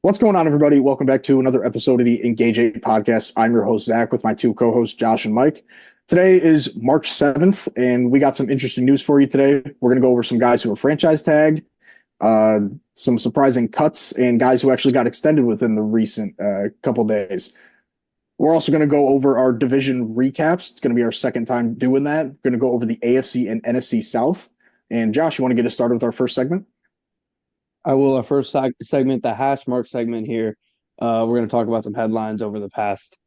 What's going on, everybody? Welcome back to another episode of the Engage 8 podcast. I'm your host, Zach, with my two co-hosts, Josh and Mike. Today is March 7th, and we got some interesting news for you today. We're going to go over some guys who were franchise tagged, some surprising cuts, and guys who actually got extended within the recent couple days. We're also going to go over our division recaps. It's going to be our second time doing that. We're going to go over the AFC and NFC South. And Josh, you want to get us started with our first segment? I will. Our first segment, the Hashmark segment here. We're going to talk about some headlines over the past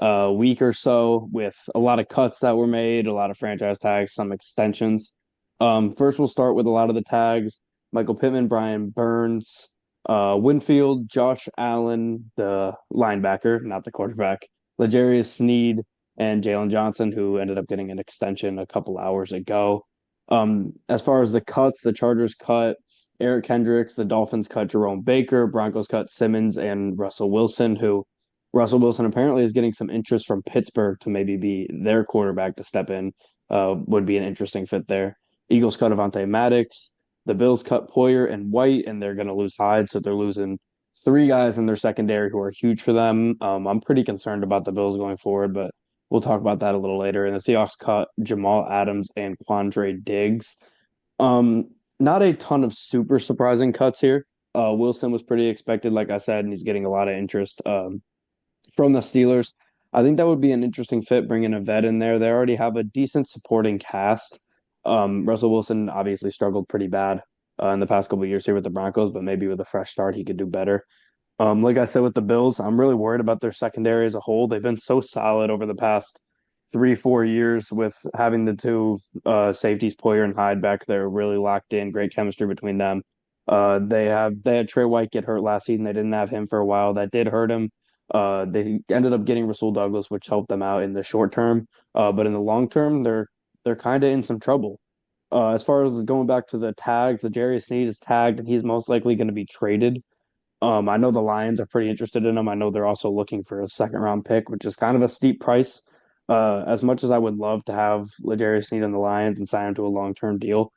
week or so with a lot of cuts that were made, a lot of franchise tags, some extensions. First, we'll start with a lot of the tags. Michael Pittman, Brian Burns, Winfield, Josh Allen, the linebacker, not the quarterback, L'Jarius Sneed, and Jalen Johnson, who ended up getting an extension a couple hours ago. As far as the cuts, the Chargers cut Eric Kendricks, the Dolphins cut Jerome Baker, Broncos cut Simmons and Russell Wilson, who Russell Wilson apparently is getting some interest from Pittsburgh to maybe be their quarterback to step in. Would be an interesting fit there. Eagles cut Avonte Maddox. The Bills cut Poyer and White, and they're going to lose Hyde, so they're losing three guys in their secondary who are huge for them. I'm pretty concerned about the Bills going forward, but we'll talk about that a little later. And the Seahawks cut Jamal Adams and Quandre Diggs. Not a ton of super surprising cuts here. Wilson was pretty expected, like I said, and he's getting a lot of interest from the Steelers. I think that would be an interesting fit, bringing a vet in there. They already have a decent supporting cast. Russell Wilson obviously struggled pretty bad in the past couple of years here with the Broncos, but maybe with a fresh start, he could do better. Like I said, with the Bills, I'm really worried about their secondary as a whole. They've been so solid over the past 3-4 years with having the two safeties, Poyer and Hyde, back there, really locked in. Great chemistry between them. They had Trey White get hurt last season. They didn't have him for a while. That did hurt him. They ended up getting Rasul Douglas, which helped them out in the short term. But in the long term, they're kind of in some trouble. As far as going back to the tags, the L'Jarius Sneed is tagged, and he's most likely going to be traded. I know the Lions are pretty interested in him. I know they're also looking for a second round pick, which is kind of a steep price. As much as I would love to have L'Jarius Sneed on the Lions and sign him to a long-term deal,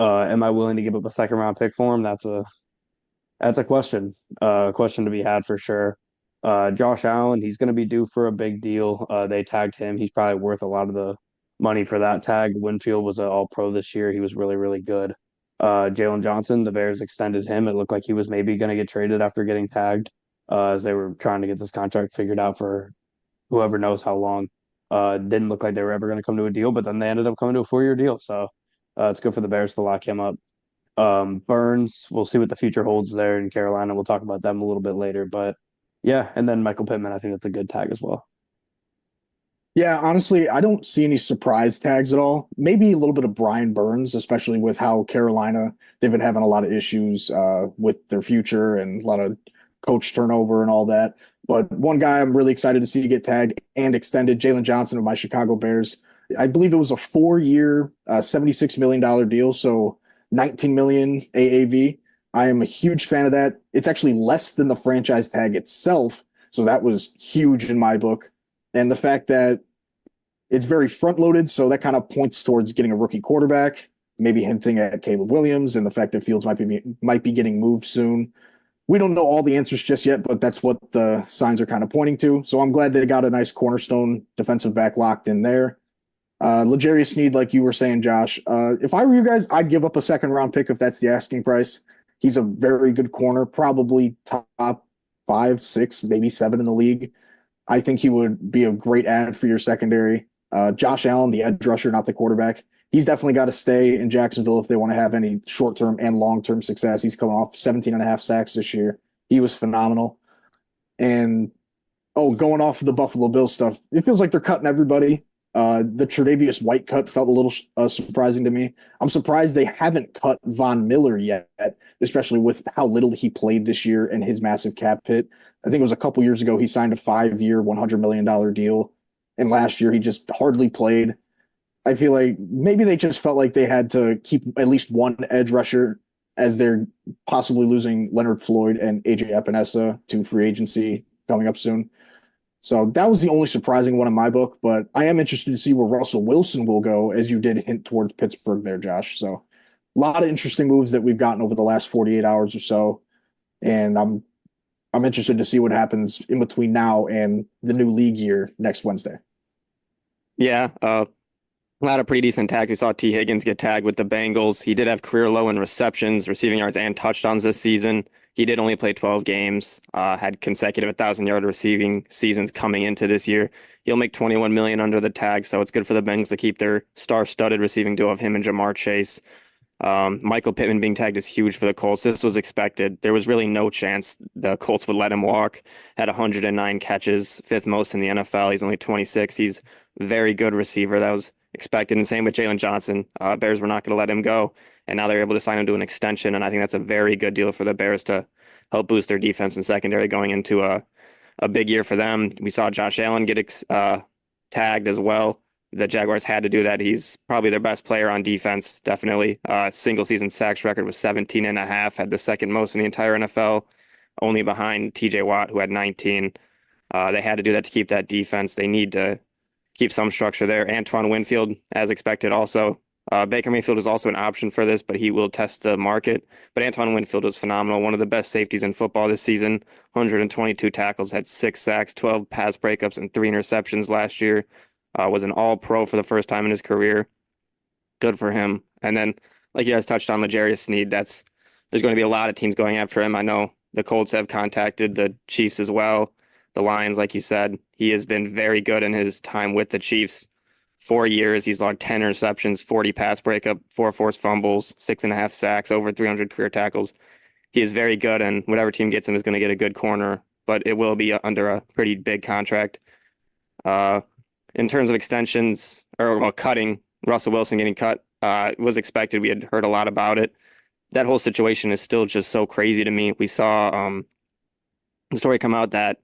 am I willing to give up a second-round pick for him? That's a question to be had for sure. Josh Allen, he's going to be due for a big deal. They tagged him. He's probably worth a lot of the money for that tag. Winfield was an All-Pro this year. He was really, really good. Jalen Johnson, the Bears extended him. It looked like he was maybe going to get traded after getting tagged, as they were trying to get this contract figured out for whoever knows how long. Didn't look like they were ever going to come to a deal, but then they ended up coming to a 4-year deal. So it's good for the Bears to lock him up. Burns, we'll see what the future holds there in Carolina. We'll talk about them a little bit later. But yeah, and then Michael Pittman, I think that's a good tag as well. Yeah, honestly, I don't see any surprise tags at all. Maybe a little bit of Brian Burns, especially with how Carolina, they've been having a lot of issues with their future and a lot of coach turnover and all that. But one guy I'm really excited to see get tagged and extended, Jalen Johnson of my Chicago Bears. I believe it was a 4-year, $76 million deal, so 19 million AAV. I am a huge fan of that. It's actually less than the franchise tag itself, so that was huge in my book. And the fact that it's very front loaded, so that kind of points towards getting a rookie quarterback, maybe hinting at Caleb Williams and the fact that Fields might be getting moved soon. We don't know all the answers just yet, but that's what the signs are kind of pointing to. So I'm glad they got a nice cornerstone defensive back locked in there. L'Jarius Sneed, like you were saying, Josh, if I were you guys, I'd give up a second round pick if that's the asking price. He's a very good corner, probably top 5, 6, maybe 7 in the league. I think he would be a great add for your secondary. Josh Allen, the edge rusher, not the quarterback. He's definitely got to stay in Jacksonville if they want to have any short-term and long-term success. He's coming off 17 and a half sacks this year. He was phenomenal. And, going off of the Buffalo Bills stuff, it feels like they're cutting everybody. The Tre'Davious White cut felt a little surprising to me. I'm surprised they haven't cut Von Miller yet, especially with how little he played this year and his massive cap hit. I think it was a couple years ago he signed a 5-year, $100 million deal. And last year he just hardly played. I feel like maybe they just felt like they had to keep at least one edge rusher as they're possibly losing Leonard Floyd and AJ Epinesa to free agency coming up soon. So that was the only surprising one in my book, but I am interested to see where Russell Wilson will go, as you did hint towards Pittsburgh there, Josh. So a lot of interesting moves that we've gotten over the last 48 hours or so. And I'm I'm interested to see what happens in between now and the new league year next Wednesday. Yeah, a lot of pretty decent tags. We saw T. Higgins get tagged with the Bengals. He did have career low in receptions, receiving yards, and touchdowns this season. He did only play 12 games, had consecutive 1,000-yard receiving seasons coming into this year. He'll make 21 million under the tag, so it's good for the Bengals to keep their star-studded receiving duo of him and Jamar Chase. Michael Pittman being tagged is huge for the Colts. This was expected. There was really no chance the Colts would let him walk. Had 109 catches, fifth most in the NFL. He's only 26. He's a very good receiver. That was expected. And same with Jalen Johnson. Bears were not going to let him go, and now they're able to sign him to an extension. And I think that's a very good deal for the Bears to help boost their defense and secondary going into a big year for them. We saw Josh Allen get tagged as well. The Jaguars had to do that. He's probably their best player on defense, definitely. Single season sacks record was 17 and a half, had the second most in the entire NFL, only behind TJ Watt, who had 19. They had to do that to keep that defense. They need to keep some structure there. Antoine Winfield, as expected, also. Baker Mayfield is also an option for this, but he will test the market. But Antoine Winfield was phenomenal, one of the best safeties in football this season. 122 tackles, had 6 sacks, 12 pass breakups, and 3 interceptions last year. Was an all-pro for the first time in his career. Good for him. And then, like you guys touched on, L'Jarius Sneed, there's going to be a lot of teams going after him. I know the Colts have contacted the Chiefs as well. The Lions, like you said, he has been very good in his time with the Chiefs. 4 years, he's logged 10 interceptions, 40 pass breakup, 4 forced fumbles, 6.5 sacks, over 300 career tackles. He is very good, and whatever team gets him is going to get a good corner, but it will be under a pretty big contract. In terms of extensions or well, cutting, Russell Wilson getting cut was expected. We had heard a lot about it. That whole situation is still just so crazy to me. We saw the story come out that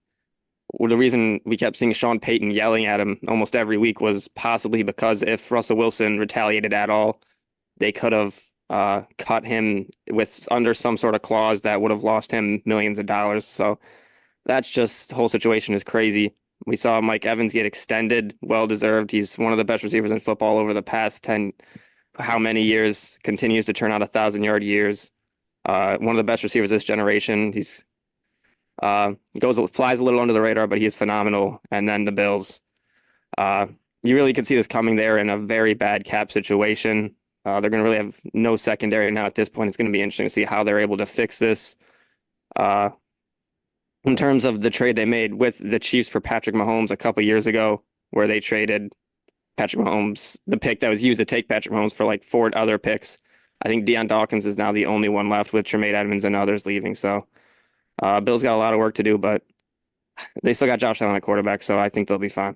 the reason we kept seeing Sean Payton yelling at him almost every week was possibly because if Russell Wilson retaliated at all, they could have cut him with under some sort of clause that would have lost him millions of dollars. So that's just the whole situation is crazy. We saw Mike Evans get extended, well-deserved. He's one of the best receivers in football over the past 10, how many years, continues to turn out 1,000-yard years. One of the best receivers this generation. He's flies a little under the radar, but he is phenomenal. And then the Bills. You really could see this coming there in a very bad cap situation. They're going to really have no secondary now at this point. It's going to be interesting to see how they're able to fix this. In terms of the trade they made with the Chiefs for Patrick Mahomes a couple years ago, where they traded Patrick Mahomes, the pick that was used to take Patrick Mahomes for like 4 other picks. I think Deion Dawkins is now the only one left with Tremaine Edmonds and others leaving. So Bill's got a lot of work to do, but they still got Josh Allen at quarterback, so I think they'll be fine.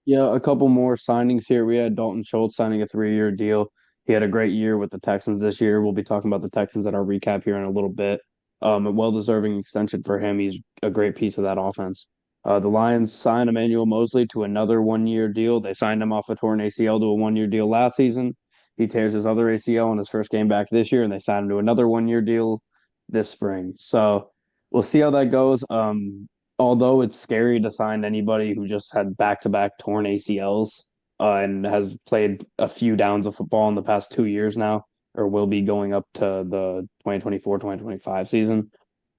Yeah, a couple more signings here. We had Dalton Schultz signing a 3-year deal. He had a great year with the Texans this year. We'll be talking about the Texans at our recap here in a little bit. A well-deserving extension for him. He's a great piece of that offense. The Lions signed Emmanuel Mosley to another 1-year deal. They signed him off a torn ACL to a 1-year deal last season. He tears his other ACL in his first game back this year, and they signed him to another 1-year deal this spring. So we'll see how that goes. Although it's scary to sign anybody who just had back-to-back torn ACLs and has played a few downs of football in the past 2 years now, or will be going up to the 2024-2025 season.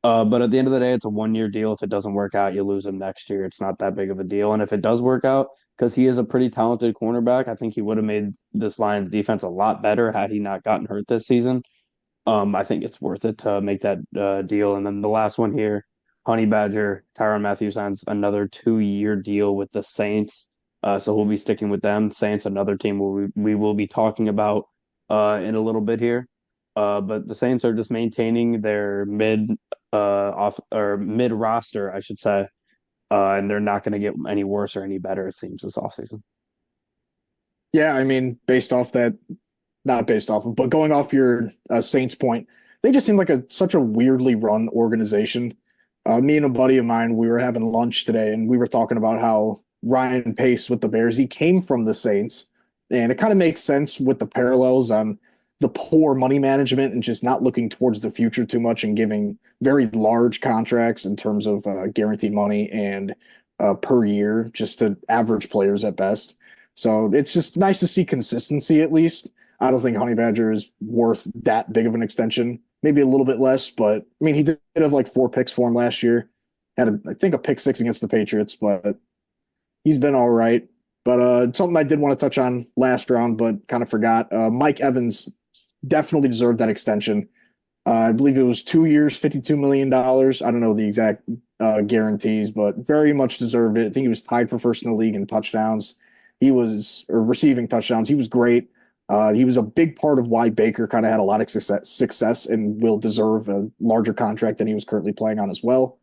But at the end of the day, it's a 1-year deal. If it doesn't work out, you lose him next year. It's not that big of a deal. And if it does work out, because he is a pretty talented cornerback, I think he would have made this Lions defense a lot better had he not gotten hurt this season. I think it's worth it to make that deal. And then the last one here, Honey Badger, Tyrann Mathieu signs another 2-year deal with the Saints. So we'll be sticking with them. Saints, another team we will be talking about in a little bit here. But the Saints are just maintaining their mid roster, I should say. And they're not going to get any worse or any better, it seems, this offseason. Yeah, I mean, based off that, not based off of, but going off your Saints point, they just seem like such a weirdly run organization. Me and a buddy of mine, we were having lunch today, and we were talking about how Ryan Pace with the Bears, he came from the Saints, and it kind of makes sense with the parallels on the poor money management and just not looking towards the future too much and giving very large contracts in terms of guaranteed money and per year just to average players at best. So it's just nice to see consistency at least. I don't think Honey Badger is worth that big of an extension maybe a little bit less, but I mean, he did have like 4 picks for him last year. I think, a pick six against the Patriots, but he's been all right. But something I did want to touch on last round, but kind of forgot. Mike Evans definitely deserved that extension. I believe it was 2 years, $52 million. I don't know the exact guarantees, but very much deserved it. I think he was tied for first in the league in touchdowns. Or receiving touchdowns. He was great. He was a big part of why Baker kind of had a lot of success and will deserve a larger contract than he was currently playing on as well.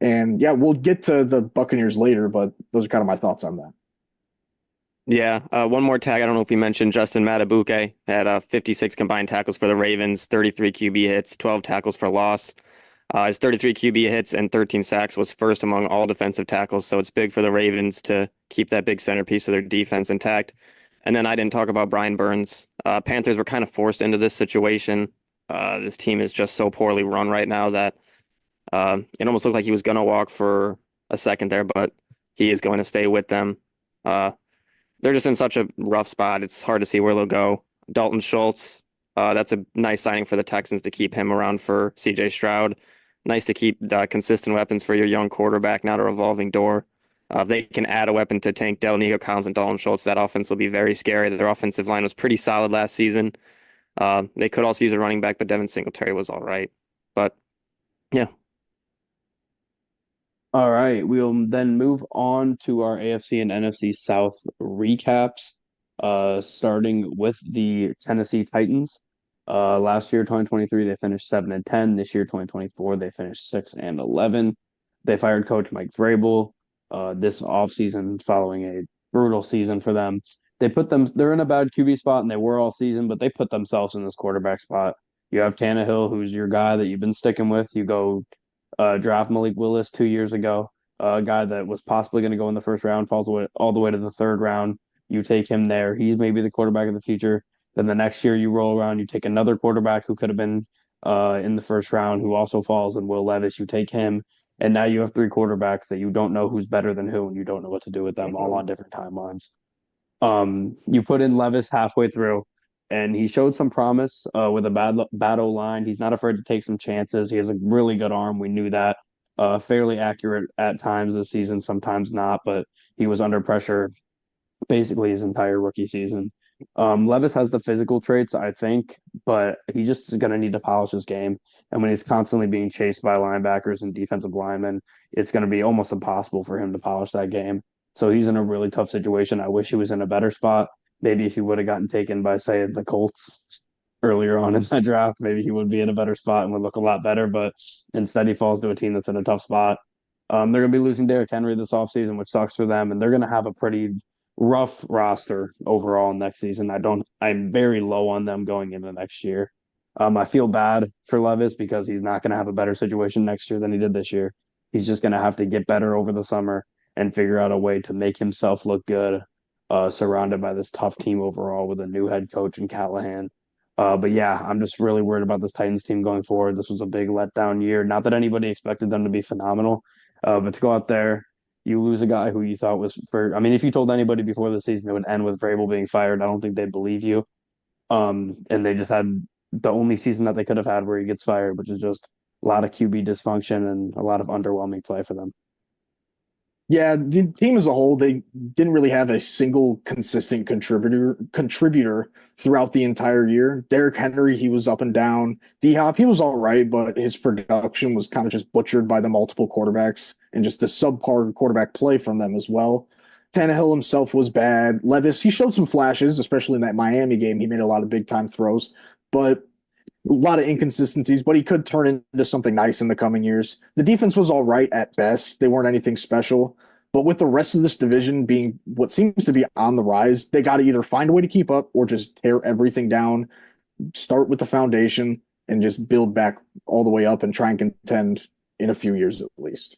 And yeah, we'll get to the Buccaneers later, but those are kind of my thoughts on that. Yeah, one more tag. I don't know if we mentioned Justin Matabuke had 56 combined tackles for the Ravens, 33 QB hits, 12 tackles for loss. His 33 QB hits and 13 sacks was first among all defensive tackles, so it's big for the Ravens to keep that big centerpiece of their defense intact. And then I didn't talk about Brian Burns. Panthers were kind of forced into this situation. This team is just so poorly run right now that it almost looked like he was going to walk for a second there, but he is going to stay with them. They're just in such a rough spot. It's hard to see where they'll go. Dalton Schultz, that's a nice signing for the Texans to keep him around for CJ Stroud. Nice to keep consistent weapons for your young quarterback, not a revolving door. If they can add a weapon to tank Dell, Nico Collins, and Dalton Schultz, that offense will be very scary. Their offensive line was pretty solid last season. They could also use a running back, but Devin Singletary was all right. But yeah. All right, we'll then move on to our AFC and NFC South recaps, starting with the Tennessee Titans. Last year, 2023, they finished 7-10. This year, 2024, they finished 6-11. They fired coach Mike Vrabel this offseason following a brutal season for them. They're in a bad QB spot, and they were all season, but they put themselves in this quarterback spot. You have Tannehill, who's your guy that you've been sticking with. You go draft Malik Willis 2 years ago, a guy that was possibly going to go in the first round, falls away, all the way to the third round. You take him there. He's maybe the quarterback of the future. Then the next year you roll around, you take another quarterback who could have been in the first round, who also falls, and Will Levis. You take him, and now you have three quarterbacks that you don't know who's better than who, and you don't know what to do with them, all on different timelines. You put in Levis halfway through, and he showed some promise with a bad O-line. He's not afraid to take some chances. He has a really good arm. We knew that. Fairly accurate at times this season, sometimes not, but he was under pressure basically his entire rookie season. Levis has the physical traits, I think, but he just is going to need to polish his game. And when he's constantly being chased by linebackers and defensive linemen, it's going to be almost impossible for him to polish that game. So he's in a really tough situation. I wish he was in a better spot. Maybe if he would have gotten taken by, say, the Colts earlier on in that draft, maybe he would be in a better spot and would look a lot better. But instead, he falls to a team that's in a tough spot. They're going to be losing Derrick Henry this offseason, which sucks for them. And they're going to have a pretty rough roster overall next season. I'm very low on them going into next year. I feel bad for Levis because he's not going to have a better situation next year than he did this year. He's just going to have to get better over the summer and figure out a way to make himself look good, surrounded by this tough team overall with a new head coach in Callahan. But yeah, I'm just really worried about this Titans team going forward. This was a big letdown year. Not that anybody expected them to be phenomenal, but to go out there, you lose a guy who you thought was if you told anybody before the season it would end with Vrabel being fired, I don't think they'd believe you. And they just had the only season that they could have had where he gets fired, which is just a lot of QB dysfunction and a lot of underwhelming play for them. Yeah, the team as a whole, they didn't really have a single consistent contributor throughout the entire year. Derrick Henry, he was up and down. D-Hop, he was all right, but his production was kind of just butchered by the multiple quarterbacks and just the subpar quarterback play from them as well. Tannehill himself was bad. Levis, he showed some flashes, especially in that Miami game. He made a lot of big time throws, but a lot of inconsistencies, but he could turn into something nice in the coming years. The defense was all right at best. They weren't anything special. But with the rest of this division being what seems to be on the rise, they got to either find a way to keep up or just tear everything down, start with the foundation, and just build back all the way up and try and contend in a few years at least.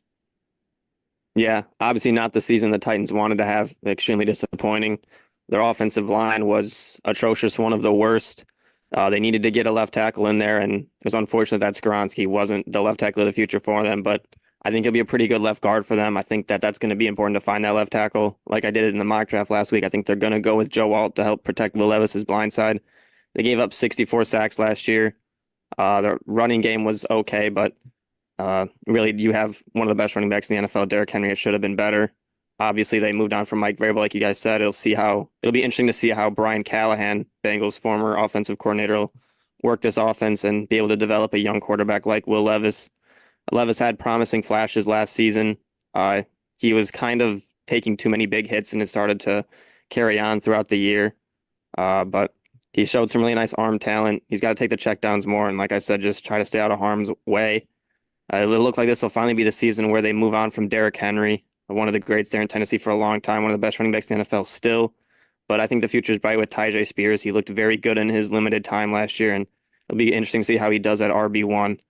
Yeah, obviously not the season the Titans wanted to have. Extremely disappointing. Their offensive line was atrocious, one of the worst. They needed to get a left tackle in there, and it was unfortunate that Skoronski wasn't the left tackle of the future for them, but I think he'll be a pretty good left guard for them. I think that that's going to be important to find that left tackle. Like I did it in the mock draft last week, I think they're going to go with Joe Alt to help protect Will Levis's blind side. They gave up 64 sacks last year. Their running game was okay, but really, you have one of the best running backs in the NFL, Derrick Henry. It should have been better. Obviously, they moved on from Mike Vrabel, like you guys said. It'll be interesting to see how Brian Callahan, Bengals' former offensive coordinator, will work this offense and be able to develop a young quarterback like Will Levis. Levis had promising flashes last season. Uh, he was kind of taking too many big hits and it started to carry on throughout the year. But he showed some really nice arm talent. He's got to take the checkdowns more. And like I said, just try to stay out of harm's way. It'll look like this will finally be the season where they move on from Derrick Henry, one of the greats there in Tennessee for a long time, one of the best running backs in the NFL still. But I think the future is bright with Tyjae Spears. He looked very good in his limited time last year, and it'll be interesting to see how he does at RB1.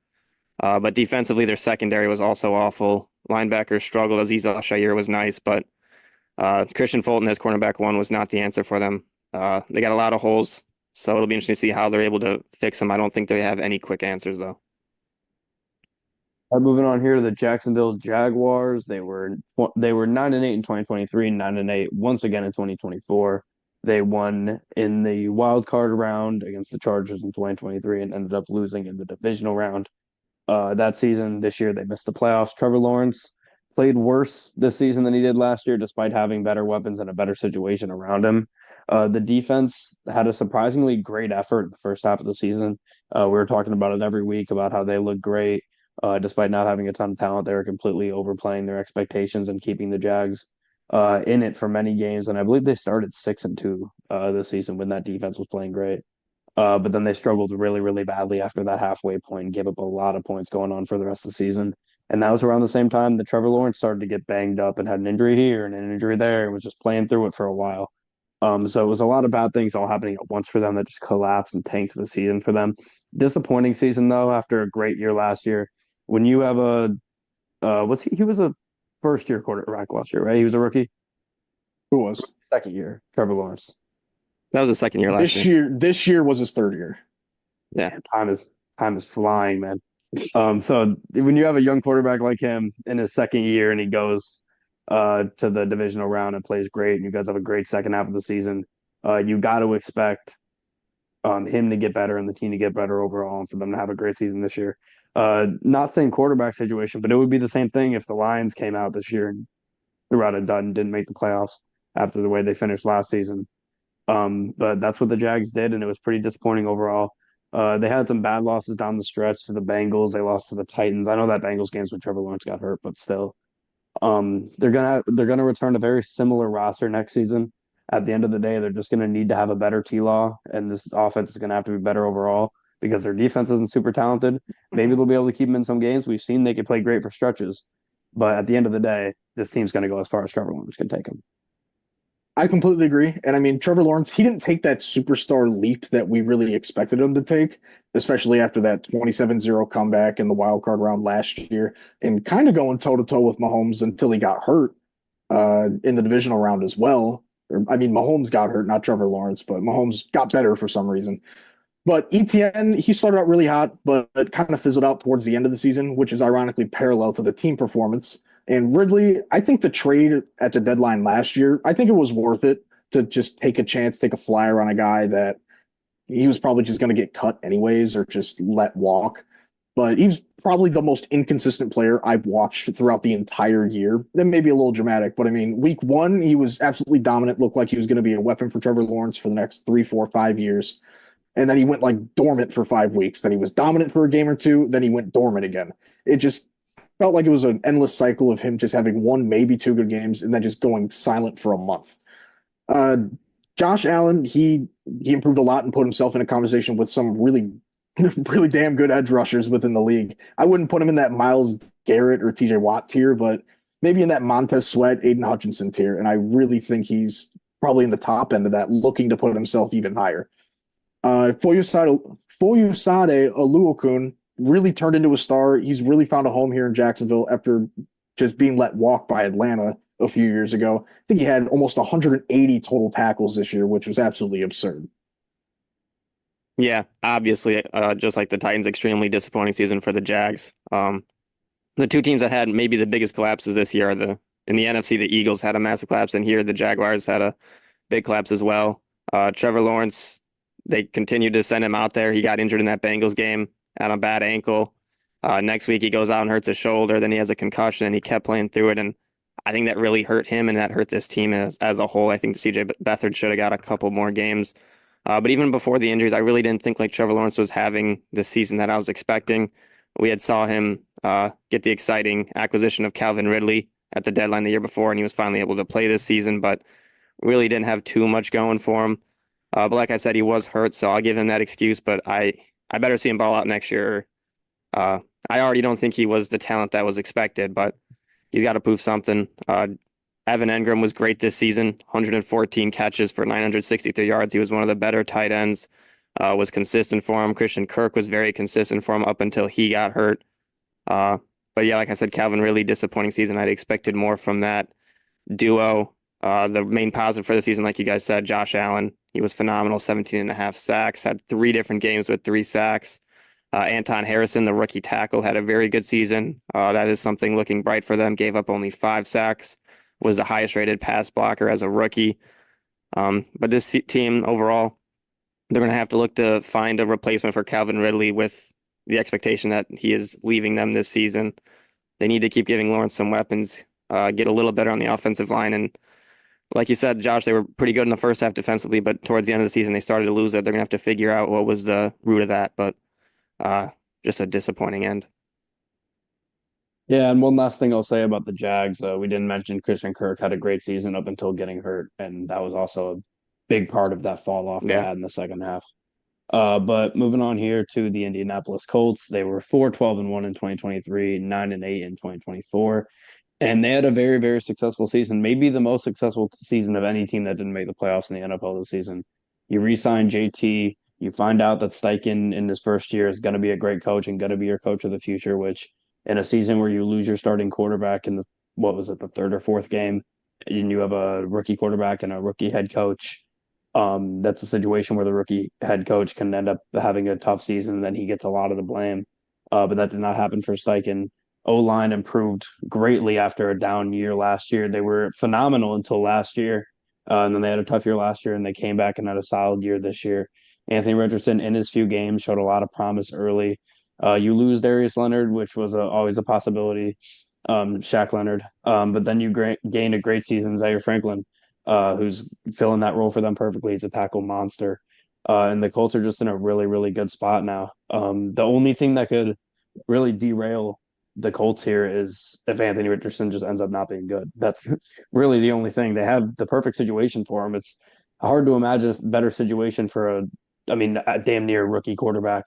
But defensively, their secondary was also awful. Linebackers struggled. Aziz Al-Shaair was nice, but Christian Fulton as cornerback one was not the answer for them. They got a lot of holes, so it'll be interesting to see how they're able to fix them. I don't think they have any quick answers, though. Moving on here to the Jacksonville Jaguars. They were 9-8 in 2023, 9-8 once again in 2024. They won in the wild card round against the Chargers in 2023 and ended up losing in the divisional round. That season, this year, they missed the playoffs. Trevor Lawrence played worse this season than he did last year, despite having better weapons and a better situation around him. The defense had a surprisingly great effort in the first half of the season. We were talking about it every week about how they look great. Despite not having a ton of talent, they were completely overplaying their expectations and keeping the Jags in it for many games. And I believe they started 6-2 this season when that defense was playing great. But then they struggled really, really badly after that halfway point and gave up a lot of points going on for the rest of the season. And that was around the same time that Trevor Lawrence started to get banged up and had an injury here and an injury there and was just playing through it for a while. So it was a lot of bad things all happening at once for them that just collapsed and tanked the season for them. Disappointing season though, after a great year last year. When you have he was a first year quarterback last year, right? He was a rookie. Who was? Second year, Trevor Lawrence. That was the second year last This year. year, this year was his third year. Yeah. Man, time is flying, man. So when you have a young quarterback like him in his second year and he goes to the divisional round and plays great, and you guys have a great second half of the season, you got to expect him to get better and the team to get better overall and for them to have a great season this year. Not saying quarterback situation, but it would be the same thing if the Lions came out this year and threw out a dud and didn't make the playoffs after the way they finished last season. But that's what the Jags did, and it was pretty disappointing overall. They had some bad losses down the stretch to the Bengals. They lost to the Titans. I know that Bengals game's when Trevor Lawrence got hurt, but still. They're gonna return a very similar roster next season. At the end of the day, they're just gonna need to have a better T-Law, and this offense is gonna have to be better overall because their defense isn't super talented. Maybe they'll be able to keep them in some games. We've seen they can play great for stretches, but at the end of the day, this team's gonna go as far as Trevor Lawrence can take them. I completely agree. And I mean, Trevor Lawrence, he didn't take that superstar leap that we really expected him to take, especially after that 27-0 comeback in the wild card round last year and kind of going toe to toe with Mahomes until he got hurt in the divisional round as well. I mean, Mahomes got hurt, not Trevor Lawrence, but Mahomes got better for some reason. But ETN, he started out really hot, but kind of fizzled out towards the end of the season, which is ironically parallel to the team performance. And Ridley, I think the trade at the deadline last year, I think it was worth it to just take a chance, take a flyer on a guy that he was probably just going to get cut anyways or just let walk. But he's probably the most inconsistent player I've watched throughout the entire year. That may be a little dramatic, but I mean, week one, he was absolutely dominant, looked like he was going to be a weapon for Trevor Lawrence for the next 3, 4, 5 years. And then he went like dormant for 5 weeks. Then he was dominant for a game or two. Then he went dormant again. It just felt like it was an endless cycle of him just having one, maybe two good games, and then just going silent for a month. Josh Allen, he improved a lot and put himself in a conversation with some really, really damn good edge rushers within the league. I wouldn't put him in that Myles Garrett or TJ Watt tier, but maybe in that Montez Sweat, Aiden Hutchinson tier. And I really think he's probably in the top end of that, looking to put himself even higher. Foyesade Oluokun really turned into a star. He's really found a home here in Jacksonville after just being let walk by Atlanta a few years ago. I think he had almost 180 total tackles this year, which was absolutely absurd. Yeah, obviously, just like the Titans, extremely disappointing season for the Jags. The two teams that had maybe the biggest collapses this year are in the NFC, the Eagles had a massive collapse, and here the Jaguars had a big collapse as well. Trevor Lawrence, they continued to send him out there. He got injured in that Bengals game, on a bad ankle. Next week he goes out and hurts his shoulder. Then he has a concussion, and he kept playing through it. And I think that really hurt him, and that hurt this team as a whole. I think CJ Beathard should have got a couple more games. But even before the injuries, I really didn't think like Trevor Lawrence was having the season that I was expecting. We had saw him get the exciting acquisition of Calvin Ridley at the deadline the year before, and he was finally able to play this season, but really didn't have too much going for him. But like I said, he was hurt, so I'll give him that excuse. But I better see him ball out next year. I already don't think he was the talent that was expected, but he's got to prove something. Evan Engram was great this season, 114 catches for 963 yards. He was one of the better tight ends, was consistent for him. Christian Kirk was very consistent for him up until he got hurt. But yeah, like I said, Calvin, really disappointing season. I'd expected more from that duo. The main positive for the season, like you guys said, Josh Allen, he was phenomenal, 17 and a half sacks, had 3 different games with 3 sacks. Anton Harrison, the rookie tackle, had a very good season. That is something looking bright for them. Gave up only 5 sacks, was the highest rated pass blocker as a rookie. But this team overall, they're going to have to look to find a replacement for Calvin Ridley with the expectation that he is leaving them this season. They need to keep giving Lawrence some weapons, get a little better on the offensive line. And like you said, Josh, they were pretty good in the first half defensively, but towards the end of the season, they started to lose it. They're going to have to figure out what was the root of that, but just a disappointing end. Yeah, and one last thing I'll say about the Jags, we didn't mention Christian Kirk had a great season up until getting hurt, and that was also a big part of that fall off they Yeah. had in the second half. But moving on here to the Indianapolis Colts, they were 4-12-1 in 2023, 9-8 in 2024, and they had a very, very successful season, maybe the most successful season of any team that didn't make the playoffs in the NFL this season. You re-sign JT, you find out that Steichen in his first year is going to be a great coach and going to be your coach of the future, which in a season where you lose your starting quarterback in the, what was it, the 3rd or 4th game, and you have a rookie quarterback and a rookie head coach. That's a situation where the rookie head coach can end up having a tough season, and then he gets a lot of the blame. But that did not happen for Steichen. O-line improved greatly after a down year last year. They were phenomenal until last year. And then they had a tough year last year, and they came back and had a solid year this year. Anthony Richardson, in his few games, showed a lot of promise early. You lose Darius Leonard, which was always a possibility, Shaq Leonard. But then you gain a great season, Zaire Franklin, who's filling that role for them perfectly. He's a tackle monster. And the Colts are just in a really, really good spot now. The only thing that could really derail the Colts here is if Anthony Richardson just ends up not being good. That's really the only thing. They have the perfect situation for him. It's hard to imagine a better situation for a damn near rookie quarterback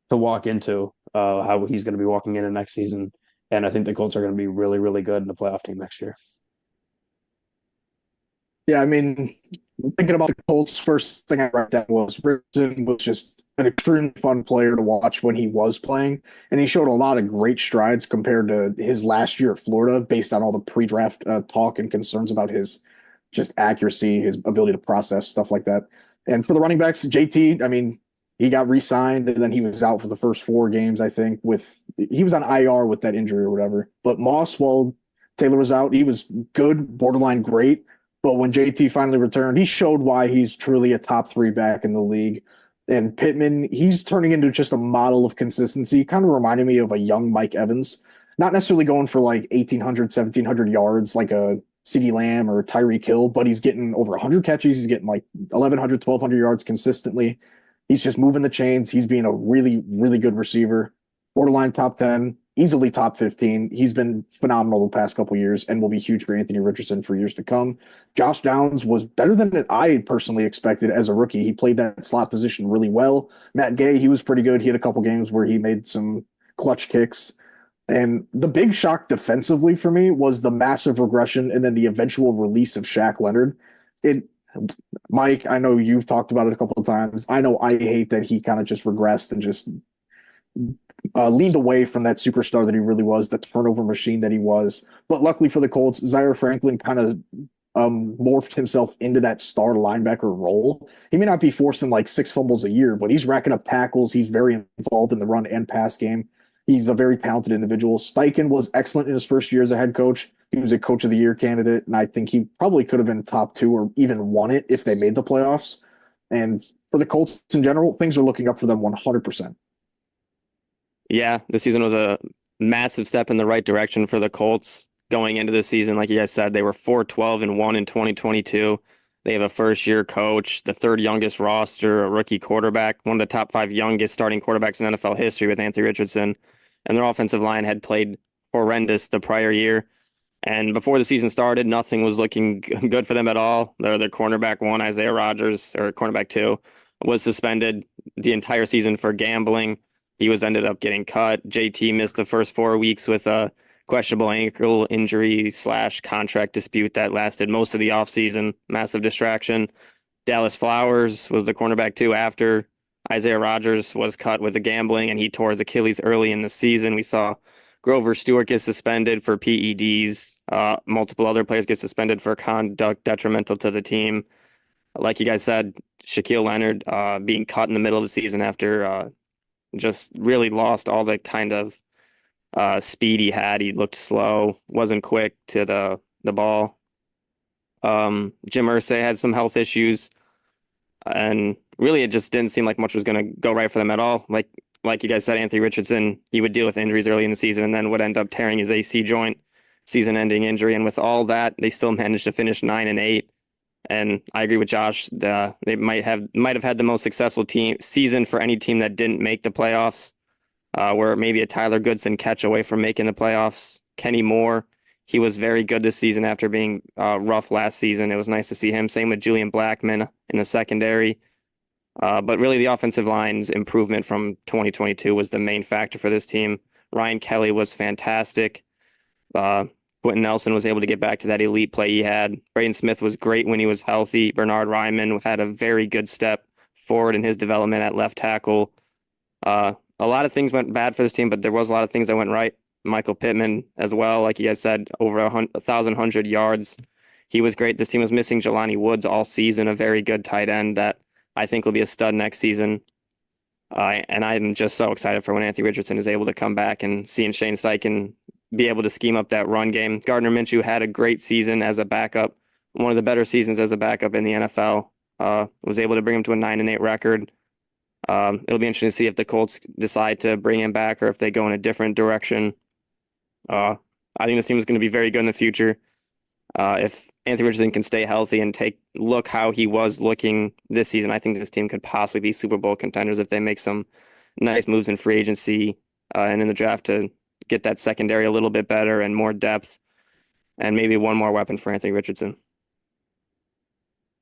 to walk into, how he's going to be walking into next season. And I think the Colts are going to be really, really good in the playoff team next year. Yeah, I mean, thinking about the Colts, first thing I wrote down was Richardson was just an extremely fun player to watch when he was playing, and he showed a lot of great strides compared to his last year at Florida, based on all the pre-draft talk and concerns about his just accuracy, his ability to process stuff like that. And for the running backs, JT, I mean, he got re-signed and then he was out for the first 4 games, I think. He was on IR with that injury or whatever. But Moss, while Taylor was out, he was good, borderline great. But when JT finally returned, he showed why he's truly a top 3 back in the league. And Pittman, he's turning into just a model of consistency, kind of reminding me of a young Mike Evans. Not necessarily going for like 1,800, 1,700 yards like a CeeDee Lamb or Tyreek Hill, but he's getting over 100 catches. He's getting like 1,100, 1,200 yards consistently. He's just moving the chains. He's being a really, really good receiver. Borderline top 10. Easily top 15. He's been phenomenal the past couple years and will be huge for Anthony Richardson for years to come. Josh Downs was better than I personally expected as a rookie. He played that slot position really well. Matt Gay, he was pretty good. He had a couple games where he made some clutch kicks. And the big shock defensively for me was the massive regression and then the eventual release of Shaq Leonard. Mike, I know you've talked about it a couple of times. I know I hate that he kind of just regressed and just leaned away from that superstar that he really was, the turnover machine that he was. But luckily for the Colts, Zaire Franklin kind of morphed himself into that star linebacker role. He may not be forcing like 6 fumbles a year, but he's racking up tackles. He's very involved in the run and pass game. He's a very talented individual. Steichen was excellent in his first year as a head coach. He was a coach of the year candidate, and I think he probably could have been top 2 or even won it if they made the playoffs. And for the Colts in general, things are looking up for them 100%. Yeah, this season was a massive step in the right direction for the Colts going into the season. Like you guys said, they were 4-12-1 in 2022. They have a first-year coach, the third youngest roster, a rookie quarterback, one of the top 5 youngest starting quarterbacks in NFL history with Anthony Richardson, and their offensive line had played horrendous the prior year. And before the season started, nothing was looking good for them at all. Their cornerback one, Isaiah Rodgers, or cornerback two, was suspended the entire season for gambling. He was ended up getting cut. JT missed the first 4 weeks with a questionable ankle injury slash contract dispute that lasted most of the offseason. Massive distraction. Dallas Flowers was the cornerback two after Isaiah Rodgers was cut with the gambling, and he tore his Achilles early in the season. We saw Grover Stewart get suspended for PEDs. Multiple other players get suspended for conduct detrimental to the team. Like you guys said, Shaquille Leonard being cut in the middle of the season after just really lost all the kind of speed he had. He looked slow, wasn't quick to the ball. Jim Irsay had some health issues, and really it just didn't seem like much was going to go right for them at all. Like you guys said, Anthony Richardson, he would deal with injuries early in the season and then would end up tearing his AC joint, season-ending injury. And with all that, they still managed to finish 9-8. And I agree with Josh. They might have had the most successful season for any team that didn't make the playoffs. Where maybe a Tyler Goodson catch away from making the playoffs. Kenny Moore, he was very good this season after being rough last season. It was nice to see him. Same with Julian Blackmon in the secondary. But really, the offensive line's improvement from 2022 was the main factor for this team. Ryan Kelly was fantastic. Quentin Nelson was able to get back to that elite play he had. Braden Smith was great when he was healthy. Bernard Ryman had a very good step forward in his development at left tackle. A lot of things went bad for this team, but there was a lot of things that went right. Michael Pittman as well, like you guys said, over 1,100 yards. He was great. This team was missing Jelani Woods all season, a very good tight end that I think will be a stud next season. And I'm just so excited for when Anthony Richardson is able to come back and seeing Shane Steichen be able to scheme up that run game. Gardner Minshew had a great season as a backup, one of the better seasons as a backup in the NFL. Was able to bring him to a 9-8 record. It'll be interesting to see if the Colts decide to bring him back or if they go in a different direction. I think this team is going to be very good in the future. If Anthony Richardson can stay healthy and look how he was looking this season, I think this team could possibly be Super Bowl contenders if they make some nice moves in free agency and in the draft to get that secondary a little bit better and more depth and maybe one more weapon for Anthony Richardson.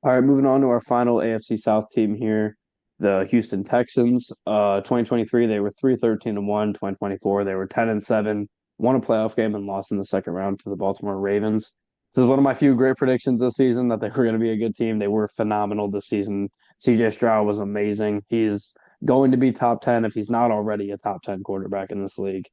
All right, moving on to our final AFC South team here, the Houston Texans. 2023, they were 3-13-1. 2024, they were 10-7, won a playoff game and lost in the second round to the Baltimore Ravens. This is one of my few great predictions this season that they were going to be a good team. They were phenomenal this season. CJ Stroud was amazing. He is going to be top 10 if he's not already a top 10 quarterback in this league.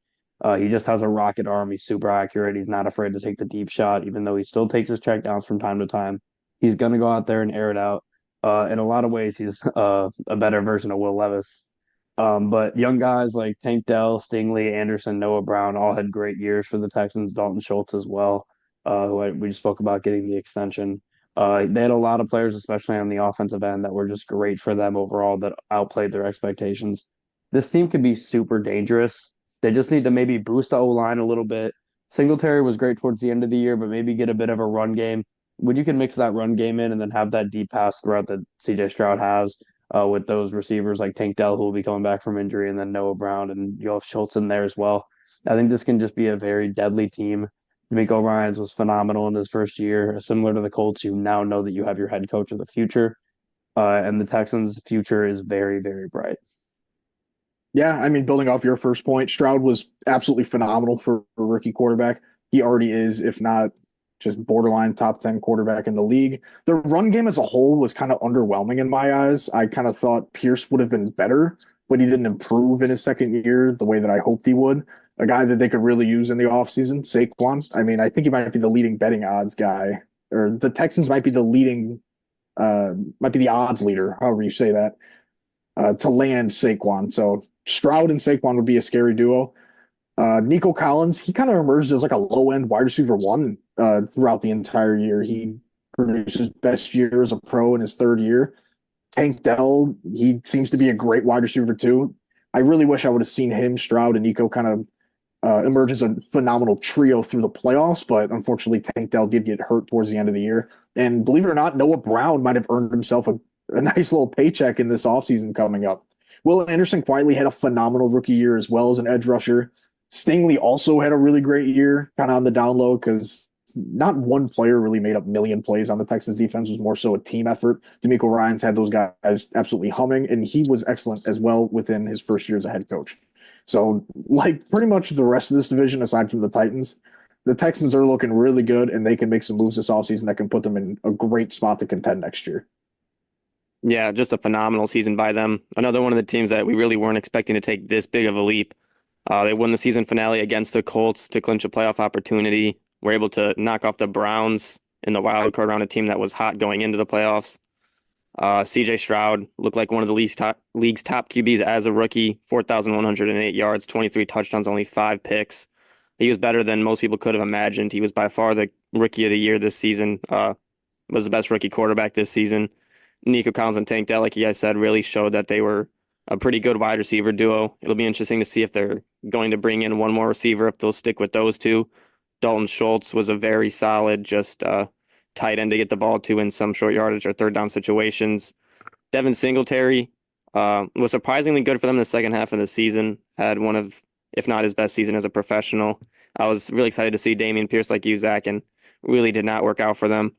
He just has a rocket arm. He's super accurate. He's not afraid to take the deep shot, even though he still takes his checkdowns from time to time. He's going to go out there and air it out. In a lot of ways, he's a better version of Will Levis. But young guys like Tank Dell, Stingley, Anderson, Noah Brown all had great years for the Texans. Dalton Schultz as well, we just spoke about getting the extension. They had a lot of players, especially on the offensive end, that were just great for them overall, that outplayed their expectations. This team could be super dangerous. They just need to maybe boost the O-line a little bit. Singletary was great towards the end of the year, but maybe get a bit of a run game. When you can mix that run game in and then have that deep pass throughout that CJ Stroud has with those receivers like Tank Dell, who will be coming back from injury, and then Noah Brown, and you'll have Schultz in there as well. I think this can just be a very deadly team. DeMeco Ryans was phenomenal in his first year. Similar to the Colts, you now know that you have your head coach of the future. And the Texans' future is very, very bright. Yeah, I mean, building off your first point, Stroud was absolutely phenomenal for a rookie quarterback. He already is, if not just borderline top 10 quarterback in the league. The run game as a whole was kind of underwhelming in my eyes. I kind of thought Pierce would have been better, but he didn't improve in his second year the way that I hoped he would. A guy that they could really use in the offseason, Saquon. I mean, I think he might be the leading betting odds guy, or the Texans might be the odds leader, however you say that, to land Saquon. So Stroud and Saquon would be a scary duo. Nico Collins, he kind of emerged as like a low-end wide receiver one throughout the entire year. He produced his best year as a pro in his third year. Tank Dell, he seems to be a great wide receiver too. I really wish I would have seen him, Stroud, and Nico kind of emerge as a phenomenal trio through the playoffs, but unfortunately, Tank Dell did get hurt towards the end of the year. And believe it or not, Noah Brown might have earned himself a nice little paycheck in this offseason coming up. Will Anderson quietly had a phenomenal rookie year as well as an edge rusher. Stingley also had a really great year, kind of on the down low, because not one player really made up million plays on the Texans defense. It was more so a team effort. D'Amico Ryans had those guys absolutely humming, and he was excellent as well within his first year as a head coach. So, like pretty much the rest of this division, aside from the Titans, the Texans are looking really good, and they can make some moves this offseason that can put them in a great spot to contend next year. Yeah, just a phenomenal season by them. Another one of the teams that we really weren't expecting to take this big of a leap. They won the season finale against the Colts to clinch a playoff opportunity. Were able to knock off the Browns in the wild card round, a team that was hot going into the playoffs. CJ Stroud looked like one of the league's top QBs as a rookie, 4,108 yards, 23 touchdowns, only 5 picks. He was better than most people could have imagined. He was by far the rookie of the year this season, was the best rookie quarterback this season. Nico Collins and Tank Dell, like you guys said, really showed that they were a pretty good wide receiver duo. It'll be interesting to see if they're going to bring in one more receiver, if they'll stick with those two. Dalton Schultz was a very solid, just tight end to get the ball to in some short yardage or third down situations. Devin Singletary was surprisingly good for them in the second half of the season. Had one of, if not his best season as a professional. I was really excited to see Dameon Pierce like you, Zach, and really did not work out for them.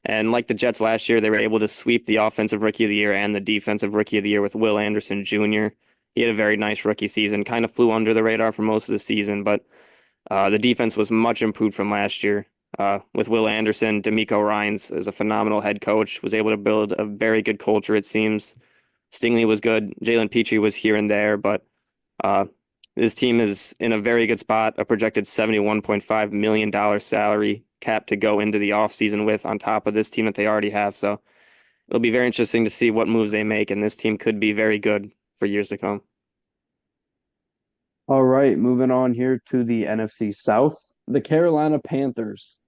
And like the Jets last year, they were able to sweep the offensive rookie of the year and the defensive rookie of the year with Will Anderson Jr. He had a very nice rookie season, kind of flew under the radar for most of the season, but the defense was much improved from last year. With Will Anderson, D'Amico Ryans is a phenomenal head coach, was able to build a very good culture, it seems. Stingley was good. Jalen Petrie was here and there, but this team is in a very good spot, a projected $71.5 million salary cap to go into the offseason with on top of this team that they already have. So it'll be very interesting to see what moves they make, and this team could be very good for years to come. All right, moving on here to the NFC South. The Carolina Panthers.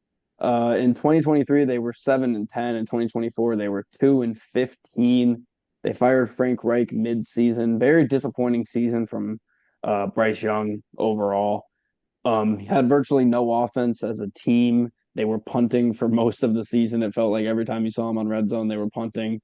In 2023, they were 7-10. In 2024, they were 2-15. They fired Frank Reich mid-season. Very disappointing season from Bryce Young overall. He had virtually no offense as a team. They were punting for most of the season. It felt like every time you saw them on red zone, they were punting,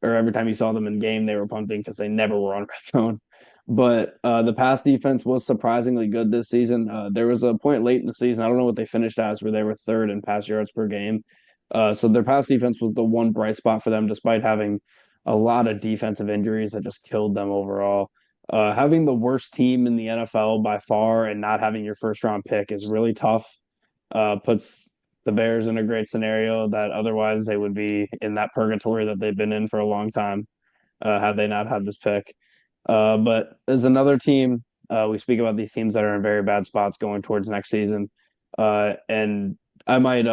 or every time you saw them in game, they were punting because they never were on red zone. But the pass defense was surprisingly good this season. There was a point late in the season, I don't know what they finished as, where they were third in pass yards per game. So their pass defense was the one bright spot for them, despite having a lot of defensive injuries that just killed them overall. Having the worst team in the NFL by far and not having your first round pick is really tough. Puts the Bears in a great scenario that otherwise they would be in that purgatory that they've been in for a long time, had they not had this pick. But as another team, we speak about these teams that are in very bad spots going towards next season. And I might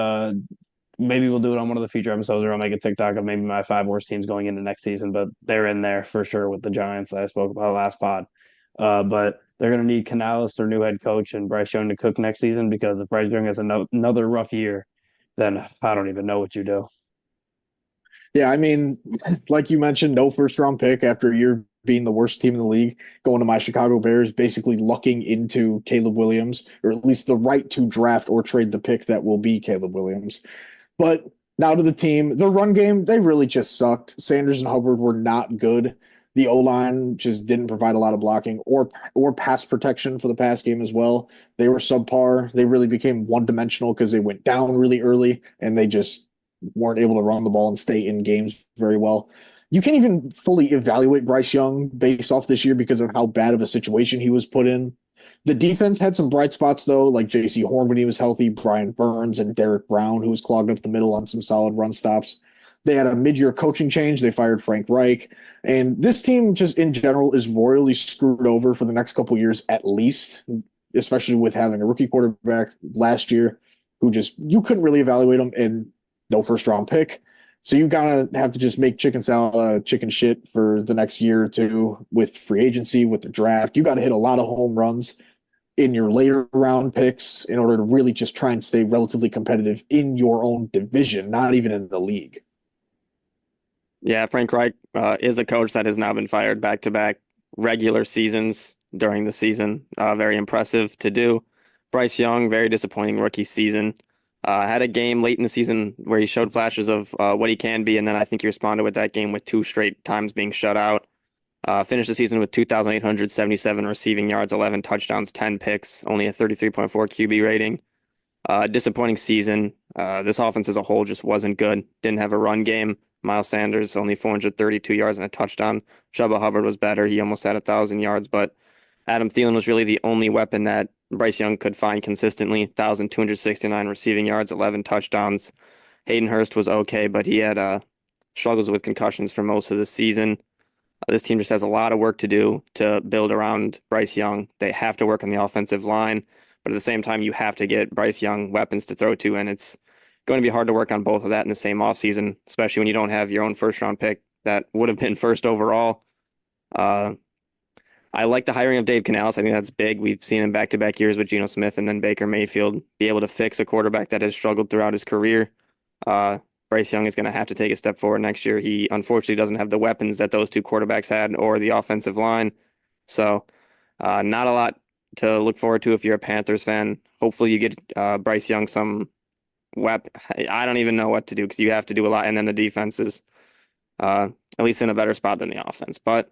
maybe we'll do it on one of the future episodes, or I'll make a TikTok of maybe my 5 worst teams going into next season, but they're in there for sure with the Giants that I spoke about last pod. But they're going to need Canales, their new head coach, and Bryce Young to cook next season, because if Bryce Young has another rough year, then I don't even know what you do. Yeah, I mean, like you mentioned, no first round pick after a year being the worst team in the league, going to my Chicago Bears, basically lucking into Caleb Williams, or at least the right to draft or trade the pick that will be Caleb Williams. But now to the team, the run game, they really just sucked. Sanders and Hubbard were not good. The O-line just didn't provide a lot of blocking or pass protection for the pass game as well. They were subpar. They really became one-dimensional because they went down really early and they just weren't able to run the ball and stay in games very well. You can't even fully evaluate Bryce Young based off this year because of how bad of a situation he was put in. The defense had some bright spots, though, like J.C. Horn when he was healthy, Brian Burns, and Derek Brown, who was clogged up the middle on some solid run stops. They had a mid-year coaching change. They fired Frank Reich. And this team, just in general, is royally screwed over for the next couple years at least, especially with having a rookie quarterback last year who just, you couldn't really evaluate him, and no first-round pick. So you gotta have to just make chicken salad out of chicken shit for the next year or two with free agency, with the draft. You got to hit a lot of home runs in your later round picks in order to really just try and stay relatively competitive in your own division, not even in the league. Yeah, Frank Reich is a coach that has now been fired back-to-back regular seasons during the season. Very impressive to do. Bryce Young, very disappointing rookie season. Had a game late in the season where he showed flashes of what he can be, and then I think he responded with that game with 2 straight times being shut out. Finished the season with 2,877 receiving yards, 11 touchdowns, 10 picks, only a 33.4 QB rating. Disappointing season. This offense as a whole just wasn't good. Didn't have a run game. Miles Sanders only 432 yards and a touchdown. Chuba Hubbard was better. He almost had 1,000 yards, but Adam Thielen was really the only weapon that Bryce Young could find consistently. 1,269 receiving yards, 11 touchdowns. Hayden Hurst was okay, but he had struggles with concussions for most of the season. This team just has a lot of work to do to build around Bryce Young. They have to work on the offensive line, but at the same time, you have to get Bryce Young weapons to throw to, and it's going to be hard to work on both of that in the same offseason, especially when you don't have your own first-round pick that would have been first overall. I like the hiring of Dave Canales. I think that's big. We've seen him back-to-back years with Geno Smith and then Baker Mayfield be able to fix a quarterback that has struggled throughout his career. Bryce Young is going to have to take a step forward next year. He unfortunately doesn't have the weapons that those two quarterbacks had or the offensive line. So not a lot to look forward to if you're a Panthers fan. Hopefully you get Bryce Young some I don't even know what to do because you have to do a lot. And then the defense is at least in a better spot than the offense. But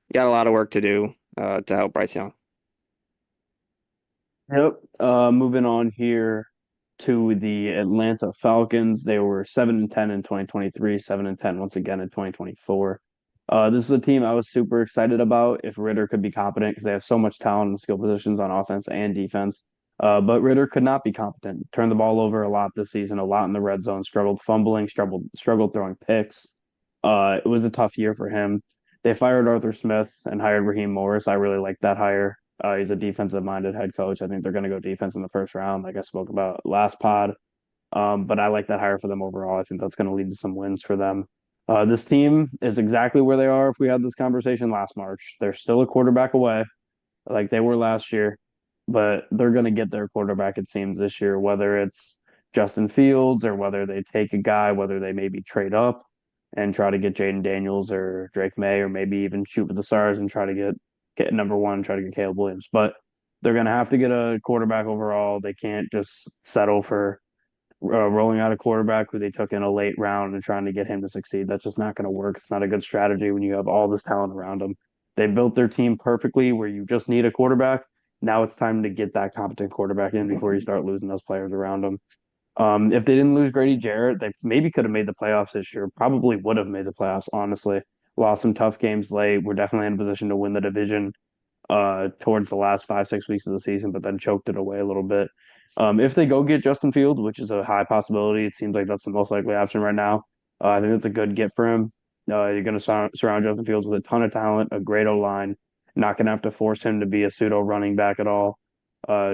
you got a lot of work to do to help Bryce Young. Yep. Moving on here to the Atlanta Falcons. They were 7-10 in 2023, 7-10 once again in 2024. This is a team I was super excited about if Ritter could be competent because they have so much talent and skill positions on offense and defense. But Ritter could not be competent. Turned the ball over a lot this season, a lot in the red zone, struggled fumbling, struggled throwing picks. It was a tough year for him. They fired Arthur Smith and hired Raheem Morris. I really like that hire. He's a defensive-minded head coach. I think they're going to go defense in the first round, like I spoke about last pod. But I like that hire for them overall. I think that's going to lead to some wins for them. This team is exactly where they are if we had this conversation last March. They're still a quarterback away, like they were last year, but they're going to get their quarterback, it seems, this year, whether it's Justin Fields or whether they take a guy, whether they maybe trade up and try to get Jaden Daniels or Drake May, or maybe even shoot for the stars and try to get number one, try to get Caleb Williams. But they're going to have to get a quarterback overall. They can't just settle for rolling out a quarterback who they took in a late round and trying to get him to succeed. That's just not going to work. It's not a good strategy when you have all this talent around them. They built their team perfectly where you just need a quarterback. Now it's time to get that competent quarterback in before you start losing those players around them. If they didn't lose Grady Jarrett, they maybe could have made the playoffs this year. Probably would have made the playoffs, honestly. Lost some tough games late. We're definitely in a position to win the division towards the last 5-6 weeks of the season, but then choked it away a little bit. If they go get Justin Fields, which is a high possibility, it seems like that's the most likely option right now. I think that's a good get for him. You're going to surround Justin Fields with a ton of talent, a great O-line. Not going to have to force him to be a pseudo running back at all.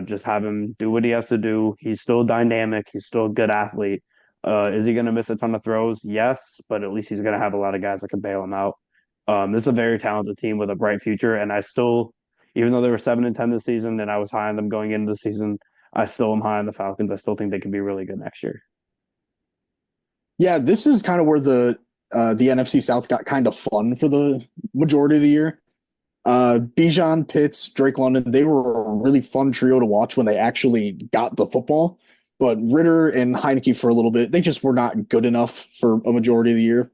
Just have him do what he has to do. He's still dynamic. He's still a good athlete. Is he going to miss a ton of throws? Yes, but at least he's going to have a lot of guys that can bail him out. This is a very talented team with a bright future, and I still, even though they were 7-10 this season, and I was high on them going into the season, I still am high on the Falcons. I still think they can be really good next year. Yeah, this is kind of where the NFC South got kind of fun for the majority of the year. Bijan, Pitts, Drake London, they were a really fun trio to watch when they actually got the football. But Ritter and Heineke for a little bit, they just were not good enough for a majority of the year.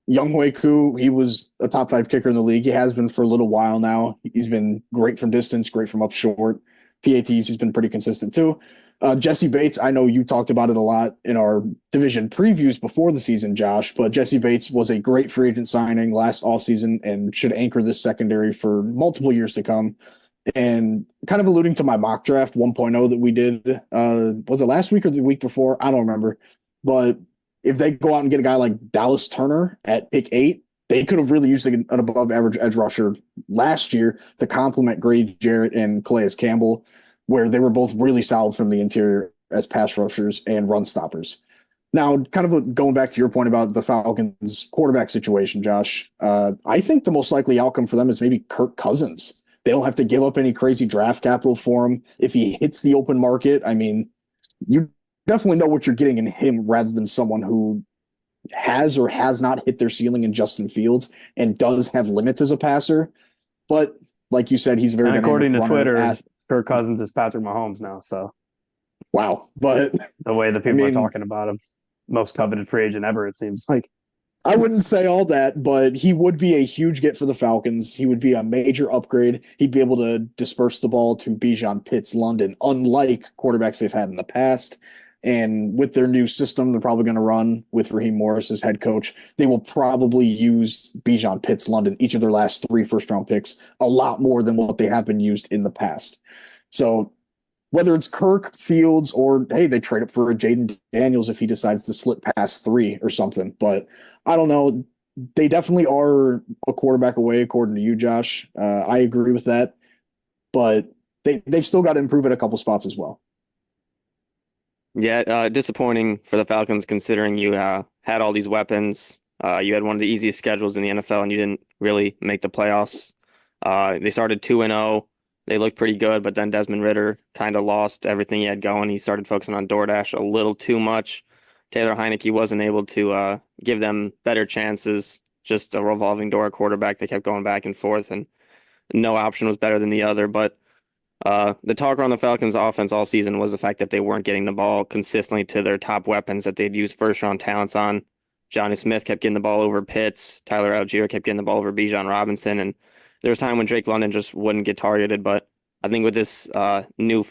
Younghoe Koo, he was a top 5 kicker in the league. He has been for a little while now. He's been great from distance, great from up short. PATs, he's been pretty consistent too. Jesse Bates, I know you talked about it a lot in our division previews before the season, Josh, but Jesse Bates was a great free agent signing last offseason and should anchor this secondary for multiple years to come. And kind of alluding to my mock draft 1.0 that we did, was it last week or the week before? I don't remember. But if they go out and get a guy like Dallas Turner at pick 8, they could have really used an above average edge rusher last year to complement Grady Jarrett and Calais Campbell, where they were both really solid from the interior as pass rushers and run stoppers. Now, kind of going back to your point about the Falcons quarterback situation, Josh, I think the most likely outcome for them is maybe Kirk Cousins. They don't have to give up any crazy draft capital for him. If he hits the open market, I mean, you definitely know what you're getting in him rather than someone who has or has not hit their ceiling in Justin Fields and does have limits as a passer. But like you said, he's a very And dynamic according to runner. Twitter, Kirk Cousins is Patrick Mahomes now. So Wow. But the way that I people are mean, talking about him, most coveted free agent ever, it seems like. I wouldn't say all that, but he would be a huge get for the Falcons. He would be a major upgrade. He'd be able to disperse the ball to Bijan, Pitts, London, unlike quarterbacks they've had in the past. And with their new system, they're probably going to run with Raheem Morris as head coach. They will probably use Bijan, Pitts, London, each of their last 3 first-round picks, a lot more than what they have been used in the past. So whether it's Kirk, Fields, or hey, they trade up for a Jaden Daniels if he decides to slip past 3 or something. But I don't know. They definitely are a quarterback away, according to you, Josh. I agree with that, but they've still got to improve at a couple spots as well. Yeah, disappointing for the Falcons considering you had all these weapons. You had one of the easiest schedules in the NFL and you didn't really make the playoffs. They started 2-0. They looked pretty good, but then Desmond Ridder kind of lost everything he had going. He started focusing on DoorDash a little too much. Taylor Heineke wasn't able to give them better chances. Just a revolving door quarterback. They kept going back and forth, and no option was better than the other. But the talk around the Falcons' offense all season was the fact that they weren't getting the ball consistently to their top weapons that they'd use first-round talents on. Johnny Smith kept getting the ball over Pitts. Tyler Algier kept getting the ball over Bijan Robinson, and there was time when Drake London just wouldn't get targeted. But I think with this new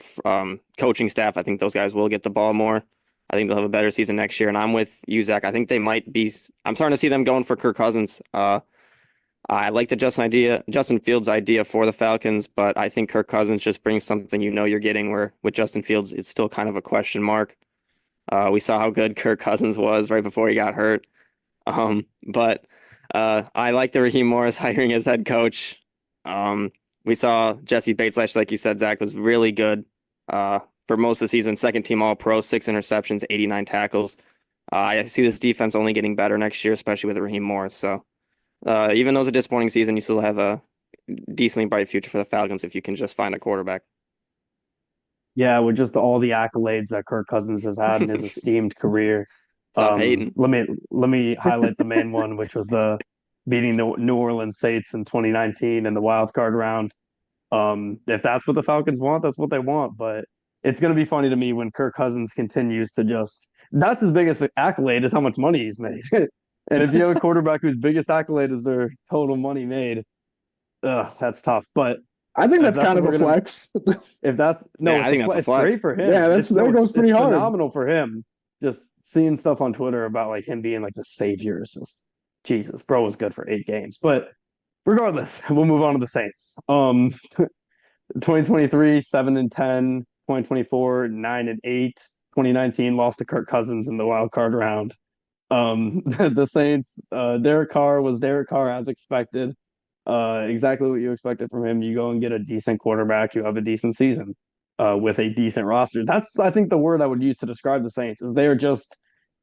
coaching staff, I think those guys will get the ball more. I think they'll have a better season next year. And I'm with you, Zach. I think they might be. I'm starting to see them going for Kirk Cousins. I like the Justin Fields idea for the Falcons, but I think Kirk Cousins just brings something you're getting. Where with Justin Fields, it's still kind of a question mark. We saw how good Kirk Cousins was right before he got hurt. But I like the Raheem Morris hiring as head coach. We saw Jesse Bates last, like you said, Zach, was really good for most of the season. Second team All Pro, 6 interceptions, 89 tackles. I see this defense only getting better next year, especially with Raheem Morris. So even though it's a disappointing season, you still have a decently bright future for the Falcons if you can just find a quarterback. Yeah, with just all the accolades that Kirk Cousins has had in his esteemed career. Stop hating. Let me highlight the main one, which was the beating the New Orleans Saints in 2019 in the wild card round. If that's what the Falcons want, that's what they want. But it's going to be funny to me when Kirk Cousins continues to that's his biggest accolade is how much money he's made. And if you have a quarterback whose biggest accolade is their total money made, that's tough. But I think that's kind of a flex. If that's no, I think that's a flex. It's great for him. Yeah, that goes pretty hard. Phenomenal for him. Just seeing stuff on Twitter about like him being like the savior is just Jesus. Bro was good for 8 games. But regardless, we'll move on to the Saints. 2023, 7-10, 2024, 9-8, 2019, lost to Kirk Cousins in the wild card round. The Saints, Derek Carr was Derek Carr as expected. Exactly what you expected from him. You go and get a decent quarterback, you have a decent season with a decent roster. That's, I think, the word I would use to describe the Saints is they are just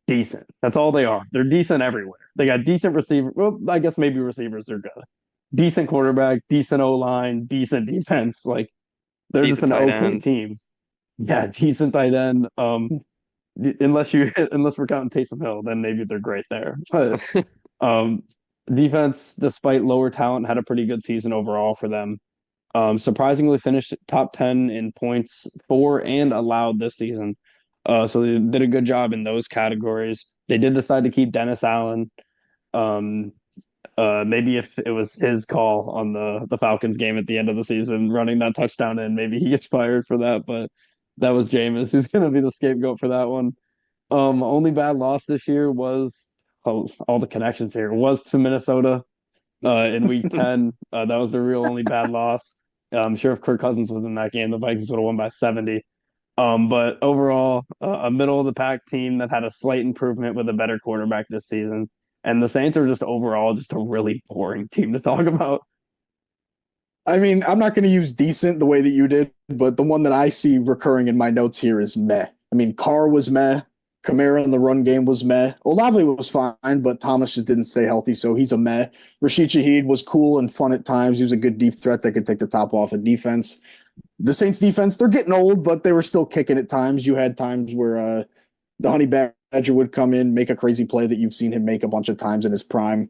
decent. That's all they are. They're decent everywhere. They got decent receiver. Well, I guess maybe receivers are good. Decent quarterback, decent O-line, decent defense. Like they're Decent just an tight okay end. team. Yeah, decent tight end. Unless we're counting Taysom Hill, then maybe they're great there. But defense, despite lower talent, had a pretty good season overall for them. Surprisingly finished top 10 in points for and allowed this season. So they did a good job in those categories. They did decide to keep Dennis Allen. Maybe if it was his call on the Falcons game at the end of the season, running that touchdown in, maybe he gets fired for that. But that was Jameis who's going to be the scapegoat for that one. Only bad loss this year was all the connections here was to Minnesota in week 10. That was the real only bad loss. I'm sure if Kirk Cousins was in that game, the Vikings would have won by 70. But overall, a middle of the pack team that had a slight improvement with a better quarterback this season. And the Saints are just overall just a really boring team to talk about. I mean, I'm not going to use decent the way that you did, but the one that I see recurring in my notes here is meh. I mean, Carr was meh. Kamara in the run game was meh. Olave was fine, but Thomas just didn't stay healthy, so he's a meh. Rashid Shaheed was cool and fun at times. He was a good deep threat that could take the top off of defense. The Saints defense, they're getting old, but they were still kicking at times. You had times where the Honey Badger would come in, make a crazy play that you've seen him make a bunch of times in his prime.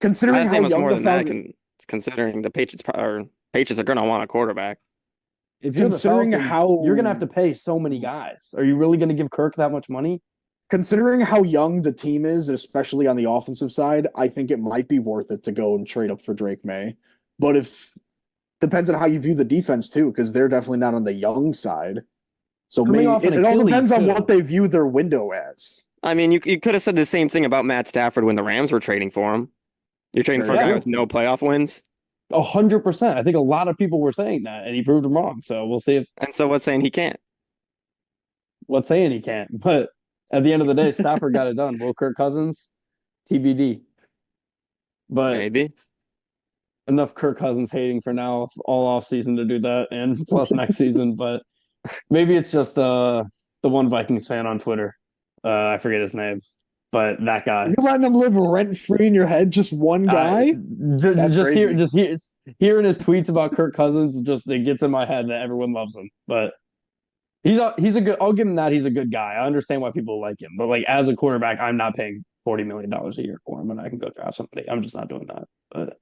Considering I'd say how much young more the than that, Falcons, considering the Patriots are going to want a quarterback. If you're the considering Falcons, you're gonna have how to pay so many guys. Are you really gonna give Kirk that much money? considering how young the team is, especially on the offensive side, I think it might be worth it to go and trade up for Drake May. But if depends on how you view the defense too, because they're definitely not on the young side. So Coming maybe off an it all Achilles depends on what too. they view their window as. I mean, you could have said the same thing about Matt Stafford when the Rams were trading for him. You're trading for Very a guy Yeah, with true. no playoff wins. 100%. I think a lot of people were saying that, and he proved them wrong. So we'll see if And so what's saying he can't? what's saying he can't. But at the end of the day, Stafford got it done. Will Kirk Cousins, TBD. But Maybe. enough Kirk Cousins hating for now, all off season to do that, and plus next season. But maybe it's just the one Vikings fan on Twitter. I forget his name, but that guy. You're letting them live rent free in your head, just one Uh, guy? That's crazy. hearing his tweets about Kirk Cousins, just it gets in my head that everyone loves him. But he's a good. I'll give him that. He's a good guy. I understand why people like him, but like as a quarterback, I'm not paying $40 million a year for him, and I can go draft somebody. I'm just not doing that. But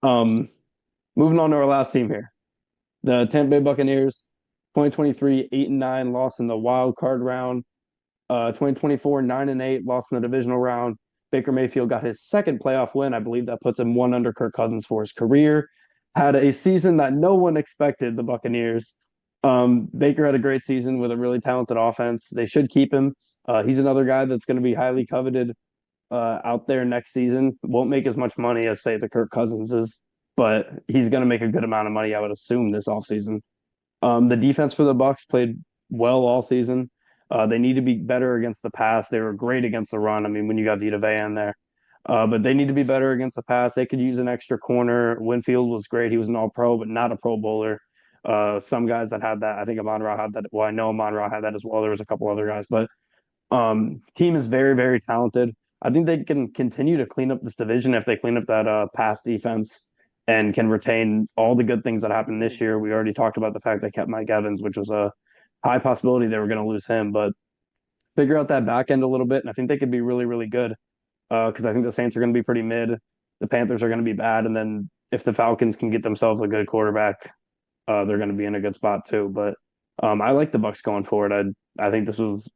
moving on to our last team here, the Tampa Bay Buccaneers, 2023 8-9, lost in the wild card round. 2024 9-8, lost in the divisional round. Baker Mayfield got his second playoff win. I believe that puts him one under Kirk Cousins for his career. Had a season that no one expected, the Buccaneers. Baker had a great season with a really talented offense. They should keep him. He's another guy that's going to be highly coveted out there next season. Won't make as much money as, say, the Kirk Cousins is, but he's going to make a good amount of money, I would assume, this offseason. The defense for the Bucs played well all season. They need to be better against the pass. They were great against the run. I mean, when you got Vita Vea in there, but they need to be better against the pass. They could use an extra corner. Winfield was great. He was an All-Pro, but not a Pro Bowler. Some guys that had that. I think Amon-Ra had that. Well, I know Amon-Ra had that as well. There was a couple other guys, but team is very, very talented. I think they can continue to clean up this division if they clean up that pass defense and can retain all the good things that happened this year. We already talked about the fact they kept Mike Evans, which was a high possibility they were going to lose him, but figure out that back end a little bit. And I think they could be really, really good because I think the Saints are going to be pretty mid. The Panthers are going to be bad. And then if the Falcons can get themselves a good quarterback, they're going to be in a good spot too. But I like the Bucs going forward. I think this was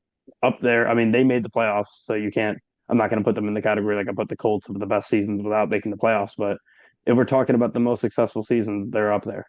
up there. I mean, they made the playoffs, so you can't. I'm not going to put them in the category like I put the Colts of the best seasons without making the playoffs. But if we're talking about the most successful seasons, they're up there.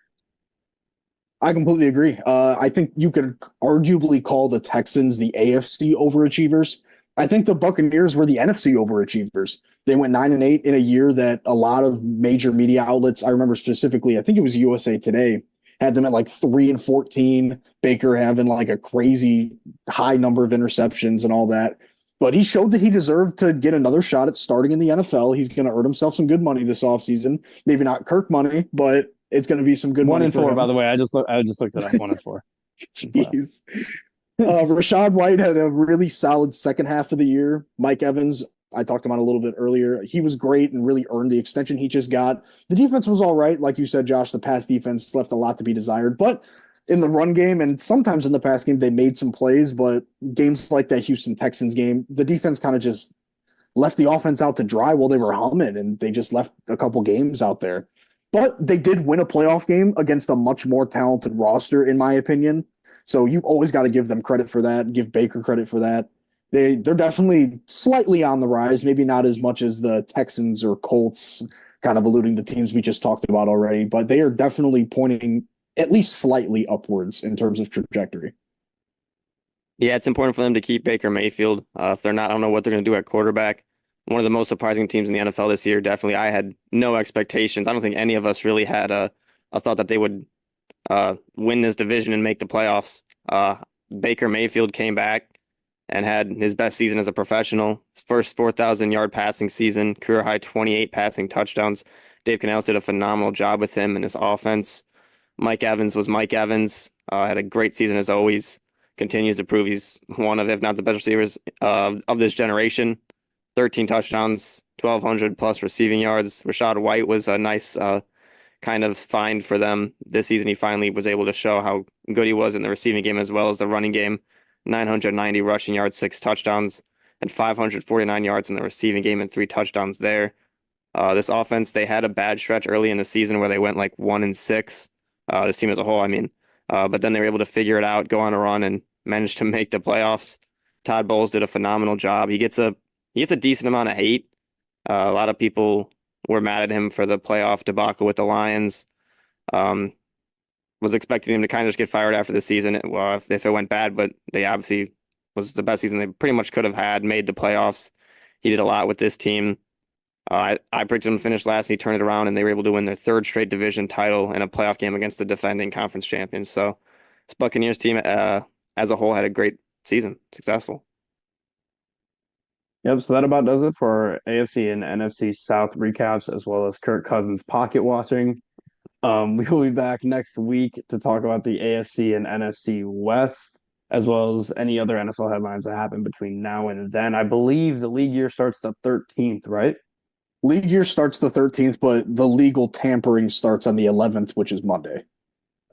I completely agree. I think you could arguably call the Texans the AFC overachievers. I think the Buccaneers were the NFC overachievers. They went 9-8 in a year that a lot of major media outlets, I remember specifically, I think it was USA Today, had them at like 3-14. Baker having like a crazy high number of interceptions and all that. But he showed that he deserved to get another shot at starting in the NFL. He's going to earn himself some good money this offseason. Maybe not Kirk money, but it's going to be some good One money and for four, him. by the way. I just looked it up. 1-4. Jeez. Rashad White had a really solid second half of the year. Mike Evans, I talked about a little bit earlier. He was great and really earned the extension he just got. The defense was all right. Like you said, Josh, the pass defense left a lot to be desired. But in the run game and sometimes in the pass game, they made some plays. But games like that Houston Texans game, the defense kind of just left the offense out to dry while they were humming, and they just left a couple games out there. But they did win a playoff game against a much more talented roster, in my opinion. So you always got to give them credit for that, give Baker credit for that. They're definitely slightly on the rise, maybe not as much as the Texans or Colts, kind of alluding to teams we just talked about already, but they are definitely pointing at least slightly upwards in terms of trajectory. Yeah, it's important for them to keep Baker Mayfield. If they're not, I don't know what they're going to do at quarterback. One of the most surprising teams in the NFL this year. Definitely, I had no expectations. I don't think any of us really had a thought that they would win this division and make the playoffs. Baker Mayfield came back and had his best season as a professional. His first 4,000-yard passing season, career high 28 passing touchdowns. Dave Canales did a phenomenal job with him and his offense. Mike Evans was Mike Evans. Had a great season as always. Continues to prove he's one of, if not the best receivers of this generation. 13 touchdowns, 1,200 plus receiving yards. Rashad White was a nice kind of find for them this season. He finally was able to show how good he was in the receiving game as well as the running game. 990 rushing yards, 6 touchdowns, and 549 yards in the receiving game and 3 touchdowns there. This offense, they had a bad stretch early in the season where they went like 1-6. This team as a whole, I mean, but then they were able to figure it out, go on a run, and managed to make the playoffs. Todd Bowles did a phenomenal job. He gets a decent amount of hate. A lot of people were mad at him for the playoff debacle with the Lions. Um, was expecting him to kind of just get fired after the season. Well, if it went bad, but they obviously was the best season they pretty much could have had. Made the playoffs. He did a lot with this team. I predicted them to finish last, and he turned it around, and they were able to win their third straight division title in a playoff game against the defending conference champions. So, this Buccaneers team, as a whole, had a great season, successful. Yep, so that about does it for our AFC and NFC South recaps, as well as Kirk Cousins pocket watching. We will be back next week to talk about the AFC and NFC West, as well as any other NFL headlines that happen between now and then. I believe the league year starts the 13th, right? League year starts the 13th, but the legal tampering starts on the 11th, which is Monday.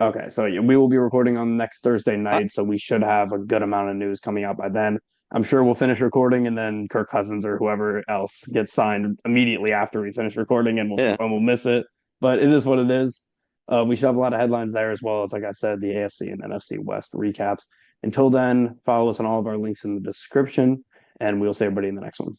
Okay, so yeah, we will be recording on next Thursday Uh, night, so we should have a good amount of news coming out by then. I'm sure we'll finish recording, and then Kirk Cousins or whoever else gets signed immediately after we finish recording, and yeah, we'll miss it. But it is what it is. We should have a lot of headlines there, as well as, like I said, the AFC and NFC West recaps. Until then, follow us on all of our links in the description, and we'll see everybody in the next one.